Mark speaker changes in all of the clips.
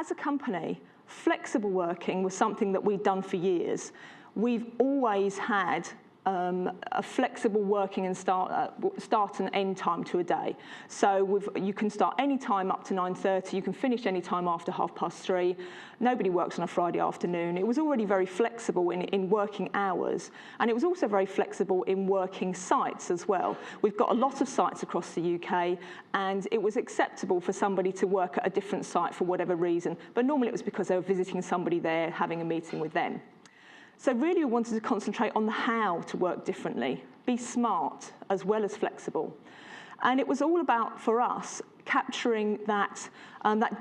Speaker 1: as a company, flexible working was something that we'd done for years. We've always had a flexible working and start and end time to a day. So you can start any time up to 9:30, you can finish any time after 3:30. Nobody works on a Friday afternoon. It was already very flexible in working hours, and it was also very flexible in working sites as well. We've got a lot of sites across the UK, and it was acceptable for somebody to work at a different site for whatever reason, but normally it was because they were visiting somebody there, having a meeting with them. So really we wanted to concentrate on the how to work differently, be smart as well as flexible. And it was all about, for us, capturing that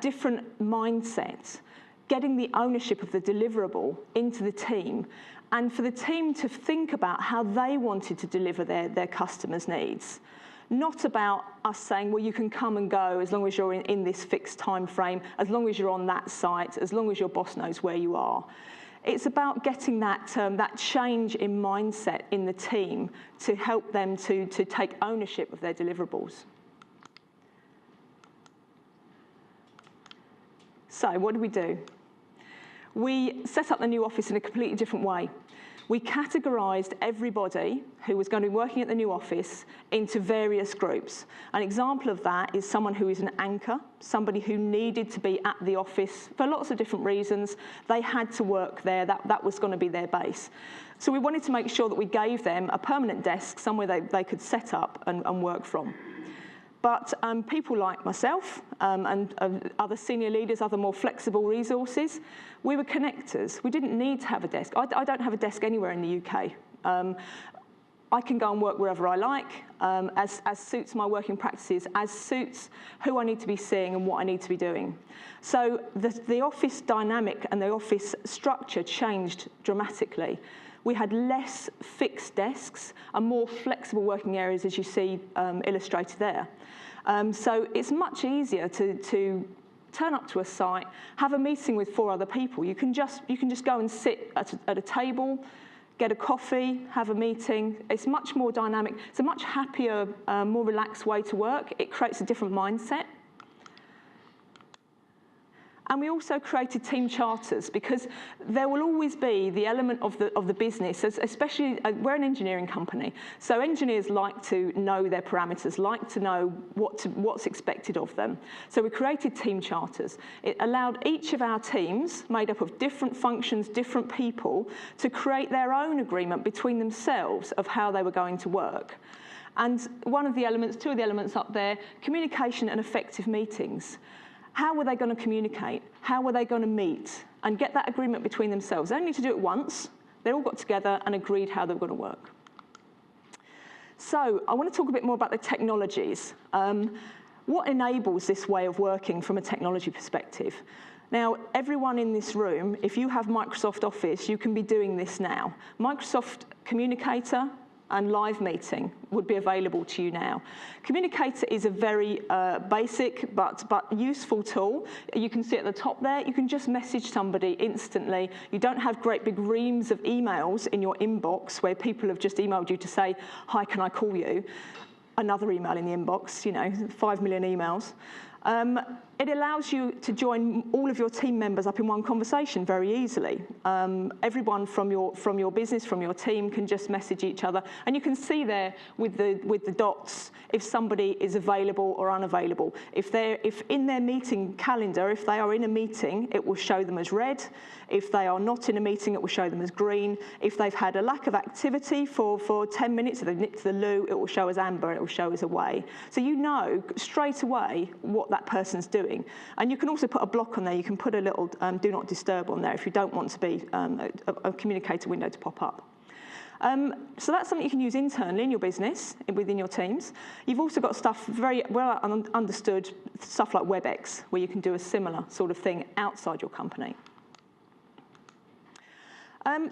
Speaker 1: different mindset, getting the ownership of the deliverable into the team, and for the team to think about how they wanted to deliver their customers' needs. Not about us saying, well, you can come and go as long as you're in this fixed time frame, as long as you're on that site, as long as your boss knows where you are. It's about getting that change in mindset in the team to help them to take ownership of their deliverables. So what do? We set up the new office in a completely different way. We categorised everybody who was going to be working at the new office into various groups. An example of that is someone who is an anchor, somebody who needed to be at the office for lots of different reasons. They had to work there, that was going to be their base. So we wanted to make sure that we gave them a permanent desk, somewhere they could set up and work from. But people like myself and other senior leaders, other more flexible resources, we were connectors. We didn't need to have a desk. I don't have a desk anywhere in the UK. I can go and work wherever I like, as suits my working practices, as suits who I need to be seeing and what I need to be doing. So the office dynamic and the office structure changed dramatically. We had less fixed desks and more flexible working areas, as you see illustrated there. So it's much easier to turn up to a site, have a meeting with 4 other people. You can just go and sit at a table, get a coffee, have a meeting. It's much more dynamic. It's a much happier, more relaxed way to work. It creates a different mindset. And we also created team charters, because there will always be the element of the business, especially we're an engineering company, so engineers like to know their parameters, like to know what's expected of them. So we created team charters. It allowed each of our teams, made up of different functions, different people, to create their own agreement between themselves of how they were going to work. And two of the elements up there, communication and effective meetings. How were they going to communicate? How were they going to meet? And get that agreement between themselves. They only need to do it once. They all got together and agreed how they were going to work. So I want to talk a bit more about the technologies. What enables this way of working from a technology perspective? Now, everyone in this room, if you have Microsoft Office, you can be doing this now. Microsoft Communicator and Live Meeting would be available to you now. Communicator is a very basic but useful tool. You can see at the top there, you can just message somebody instantly. You don't have great big reams of emails in your inbox where people have just emailed you to say, hi, can I call you? Another email in the inbox, 5 million emails. It allows you to join all of your team members up in one conversation very easily. Everyone from your business, from your team, can just message each other, and you can see there with the dots if somebody is available or unavailable. If in their meeting calendar, if they are in a meeting, it will show them as red. If they are not in a meeting, it will show them as green. If they've had a lack of activity for 10 minutes, if they've nipped to the loo, it will show as amber, it will show as away. So you know straight away what that person's doing. And you can also put a block on there. You can put a little do not disturb on there if you don't want to be a communicator window to pop up. So that's something you can use internally in your business, within your teams. You've also got stuff very well understood, stuff like WebEx, where you can do a similar sort of thing outside your company.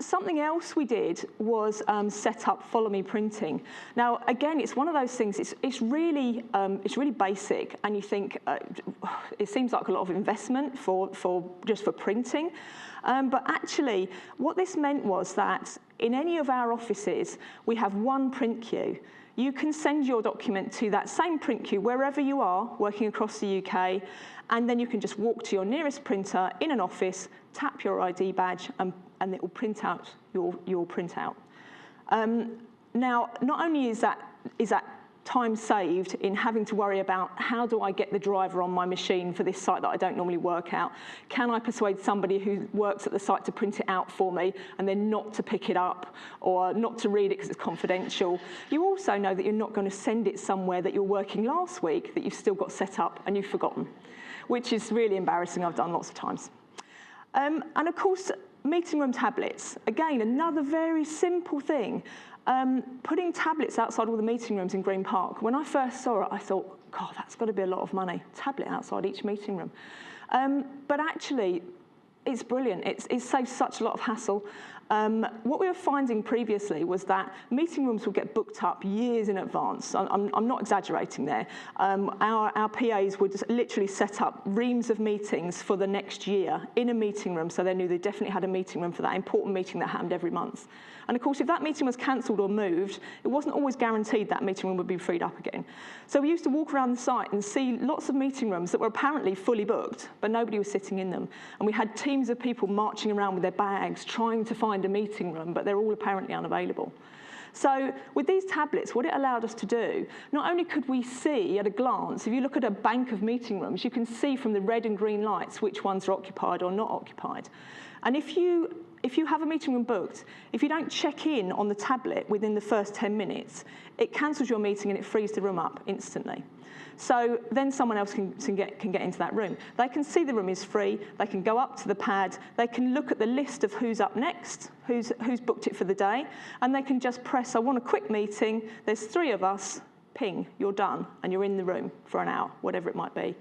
Speaker 1: Something else we did was set up Follow Me printing. Now, again, it's one of those things. It's really basic, and you think it seems like a lot of investment just for printing, but actually, what this meant was that in any of our offices, we have one print queue. you can send your document to that same print queue wherever you are working across the UK, and then you can just walk to your nearest printer in an office, tap your ID badge, and it will print out your printout. Now, not only is that time saved in having to worry about how do I get the driver on my machine for this site that I don't normally work out? Can I persuade somebody who works at the site to print it out for me and then not to pick it up or not to read it because it's confidential? You also know that you're not going to send it somewhere that you're working last week that you've still got set up and you've forgotten, which is really embarrassing. I've done lots of times. And of course, meeting room tablets. Again, another very simple thing. Putting tablets outside all the meeting rooms in Green Park. When I first saw it, I thought, God, that's got to be a lot of money. Tablet outside each meeting room. But actually, it's brilliant. It saves such a lot of hassle. What we were finding previously was that meeting rooms will get booked up years in advance. I'm not exaggerating there. Our PAs would just literally set up reams of meetings for the next year in a meeting room, so they knew they definitely had a meeting room for that important meeting that happened every month. And of course, if that meeting was cancelled or moved, it wasn't always guaranteed that meeting room would be freed up again. So we used to walk around the site and see lots of meeting rooms that were apparently fully booked, but nobody was sitting in them. And we had teams of people marching around with their bags, trying to find a meeting room, but they're all apparently unavailable. So with these tablets, what it allowed us to do, not only could we see at a glance, if you look at a bank of meeting rooms, you can see from the red and green lights which ones are occupied or not occupied. And if you have a meeting room booked, if you don't check in on the tablet within the first 10 minutes, it cancels your meeting and it frees the room up instantly. So then someone else can get into that room. They can see the room is free, they can go up to the pad, they can look at the list of who's up next, who's booked it for the day, and they can just press, I want a quick meeting, there's 3 of us, ping, you're done, and you're in the room for an hour, whatever it might be.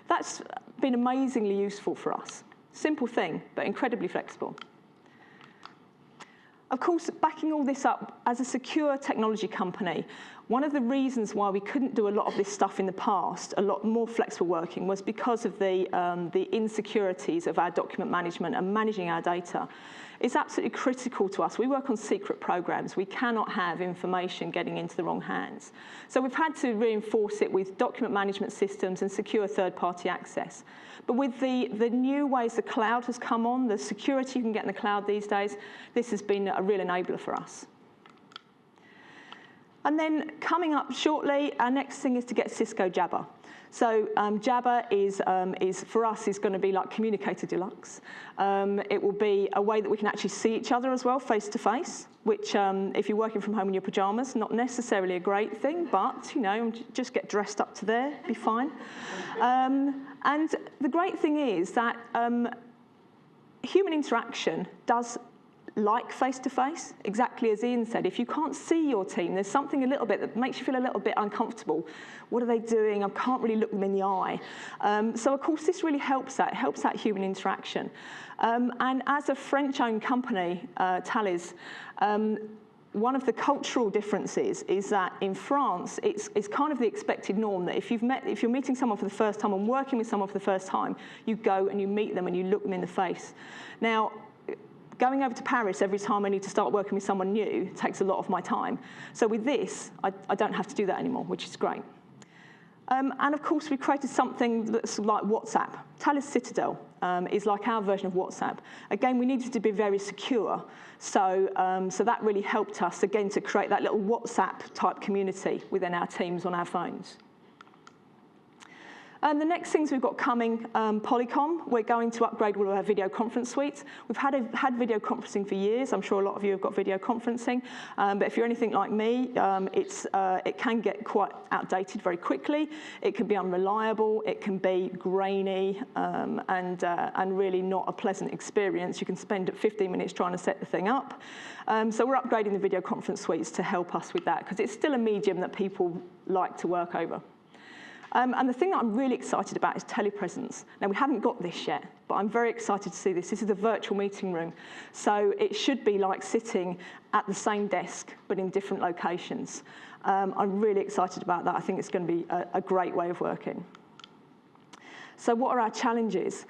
Speaker 1: That's been amazingly useful for us. Simple thing, but incredibly flexible. Of course, backing all this up as a secure technology company, one of the reasons why we couldn't do a lot of this stuff in the past, a lot more flexible working, was because of the insecurities of our document management and managing our data. It's absolutely critical to us. We work on secret programs. We cannot have information getting into the wrong hands. So we've had to reinforce it with document management systems and secure third-party access. But with the new ways the cloud has come on, the security you can get in the cloud these days, this has been a real enabler for us. And then coming up shortly, our next thing is to get Cisco Jabber. So Jabber is for us is going to be like Communicator Deluxe. It will be a way that we can actually see each other as well, face to face, which if you're working from home in your pajamas, not necessarily a great thing, but you know, just get dressed up to there, be fine. And the great thing is that human interaction does like face-to-face, exactly as Ian said. If you can't see your team, there's something a little bit that makes you feel a little bit uncomfortable. What are they doing? I can't really look them in the eye. So, of course, this really helps that. It helps that human interaction. And as a French-owned company, Thales, one of the cultural differences is that in France, it's kind of the expected norm that if you're meeting someone for the first time and working with someone for the first time, you go and you meet them and you look them in the face. Now, going over to Paris every time I need to start working with someone new takes a lot of my time. So with this, I don't have to do that anymore, which is great. And of course, we created something that's like WhatsApp. Thales Citadel is like our version of WhatsApp. Again, we needed to be very secure. So that really helped us, again, to create that little WhatsApp-type community within our teams on our phones. The next things we've got coming, Polycom. We're going to upgrade all of our video conference suites. We've had video conferencing for years. I'm sure a lot of you have got video conferencing. But if you're anything like me, it can get quite outdated very quickly. It can be unreliable. It can be grainy and really not a pleasant experience. You can spend 15 minutes trying to set the thing up. So we're upgrading the video conference suites to help us with that, because it's still a medium that people like to work over. And the thing that I'm really excited about is telepresence. Now, we haven't got this yet, but I'm very excited to see this. This is a virtual meeting room. So it should be like sitting at the same desk, but in different locations. I'm really excited about that. I think it's going to be a great way of working. So what are our challenges?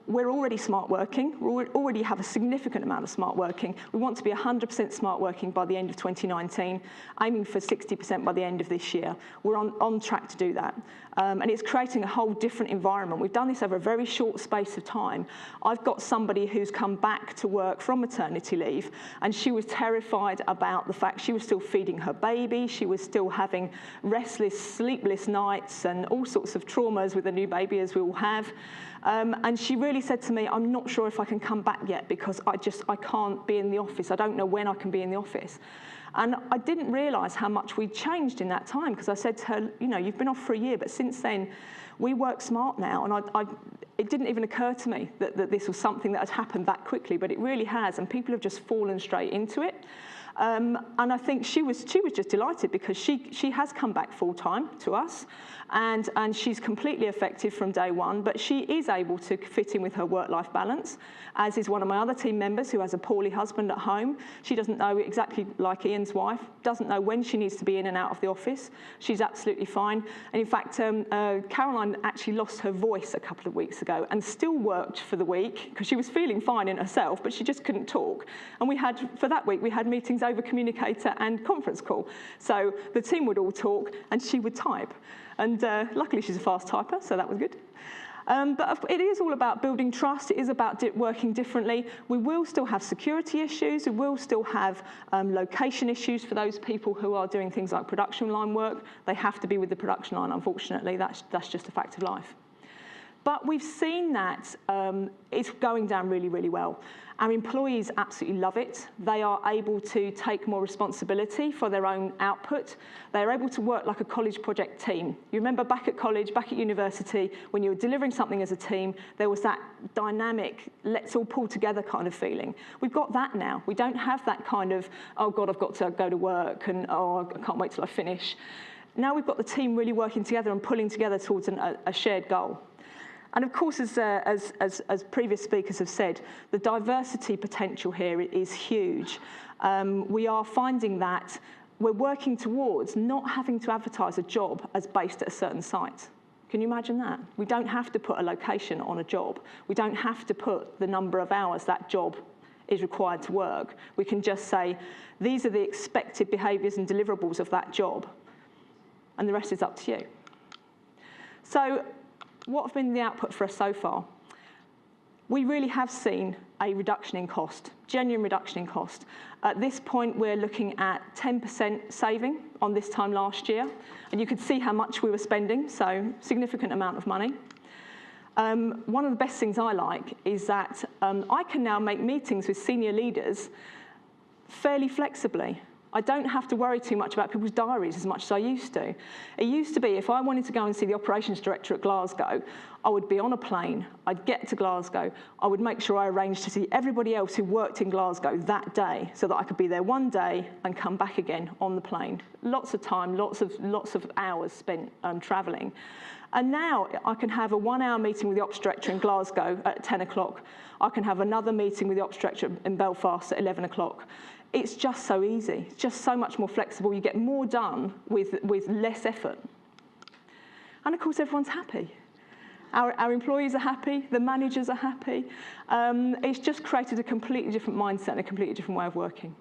Speaker 1: We're already smart working. We already have a significant amount of smart working. We want to be 100% smart working by the end of 2019, aiming for 60% by the end of this year. We're on track to do that. And it's creating a whole different environment. We've done this over a very short space of time. I've got somebody who's come back to work from maternity leave, and she was terrified about the fact she was still feeding her baby. She was still having restless, sleepless nights and all sorts of traumas with a new baby, as we all have. And she really said to me, I'm not sure if I can come back yet because I can't be in the office. I don't know when I can be in the office. And I didn't realise how much we'd changed in that time, because I said to her, you know, you've been off for a year, but since then, we work smart now. And it didn't even occur to me that this was something that had happened that quickly, but it really has, and people have just fallen straight into it. And I think she was just delighted, because she has come back full-time to us, and she's completely effective from day one, but she is able to fit in with her work-life balance, as is one of my other team members who has a poorly husband at home. She doesn't know, exactly like Ian's wife, doesn't know when she needs to be in and out of the office. She's absolutely fine. And in fact, Caroline actually lost her voice a couple of weeks ago and still worked for the week, because she was feeling fine in herself, but she just couldn't talk. And for that week, we had meetings over Communicator and conference call. So the team would all talk and she would type. And luckily she's a fast typer, so that was good. But it is all about building trust. It is about working differently. We will still have security issues. We will still have location issues for those people who are doing things like production line work. They have to be with the production line, unfortunately. That's just a fact of life. But we've seen that it's going down really, really well. Our employees absolutely love it. They are able to take more responsibility for their own output. They're able to work like a college project team. You remember back at college, back at university, when you were delivering something as a team, there was that dynamic, let's all pull together kind of feeling. We've got that now. We don't have that kind of, oh God, I've got to go to work, and oh, I can't wait till I finish. Now we've got the team really working together and pulling together towards a shared goal. And of course, as previous speakers have said, the diversity potential here is huge. We are finding that we're working towards not having to advertise a job as based at a certain site. Can you imagine that? We don't have to put a location on a job. We don't have to put the number of hours that job is required to work. We can just say, these are the expected behaviours and deliverables of that job, and the rest is up to you. So, what have been the output for us so far? We really have seen a reduction in cost, genuine reduction in cost. At this point, we're looking at 10% saving on this time last year, and you could see how much we were spending, so significant amount of money. One of the best things I like is that I can now make meetings with senior leaders fairly flexibly. I don't have to worry too much about people's diaries as much as I used to. It used to be, if I wanted to go and see the operations director at Glasgow, I would be on a plane, I'd get to Glasgow, I would make sure I arranged to see everybody else who worked in Glasgow that day, so that I could be there one day and come back again on the plane. Lots of time, lots of hours spent travelling. And now I can have a 1-hour meeting with the ops director in Glasgow at 10 o'clock. I can have another meeting with the ops director in Belfast at 11 o'clock. It's just so easy, it's just so much more flexible. You get more done with less effort. And of course, everyone's happy. Our employees are happy, the managers are happy. It's just created a completely different mindset and a completely different way of working.